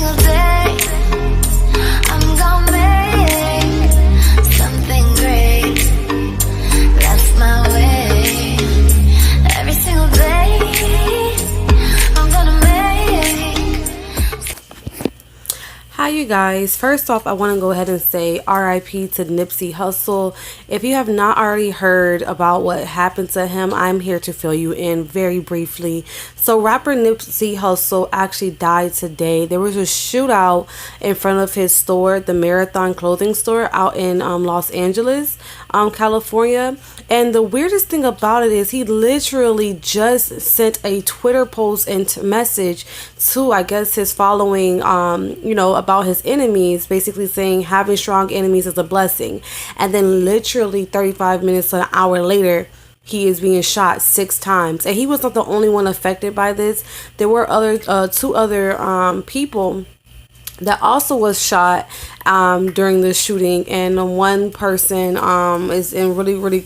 single day I'm gonna make something great. That's my way. Every single day I'm gonna make. Hi you guys, first off I want to go ahead and say R.I.P to Nipsey Hussle. If you have not already heard about what happened to him, I'm here to fill you in very briefly. So rapper Nipsey Hussle actually died today. There was a shootout in front of his store, the Marathon Clothing store out in Los Angeles, California. And the weirdest thing about it is he literally just sent a Twitter post and message to, I guess, his following, about his enemies, basically saying having strong enemies is a blessing. And then literally 35 minutes to an hour later, he is being shot 6 times. And he was not the only one affected by this. There were two other people that also was shot during the shooting, and one person is in really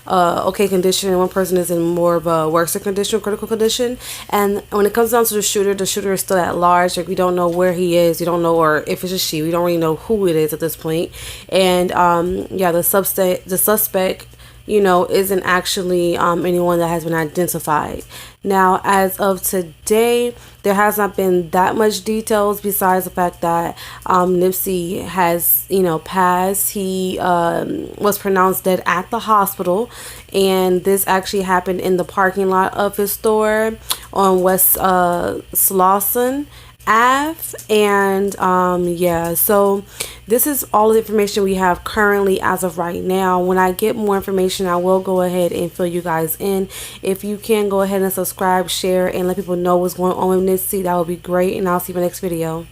okay condition, and one person is in more of a worse condition, critical condition. And when it comes down to the shooter is still at large. Like, we don't know where he is, we don't know, or if it's a she, we don't really know who it is at this point. And the suspect isn't actually anyone that has been identified. Now, as of today, there has not been that much details besides the fact that Nipsey has, passed. He was pronounced dead at the hospital, and this actually happened in the parking lot of his store on West Slauson Ave. And so this is all the information we have currently as of right now. When I get more information, I will go ahead and fill you guys in. If you can go ahead and subscribe, share, and let people know what's going on with Nipsey, that would be great. And I'll see you in the next video.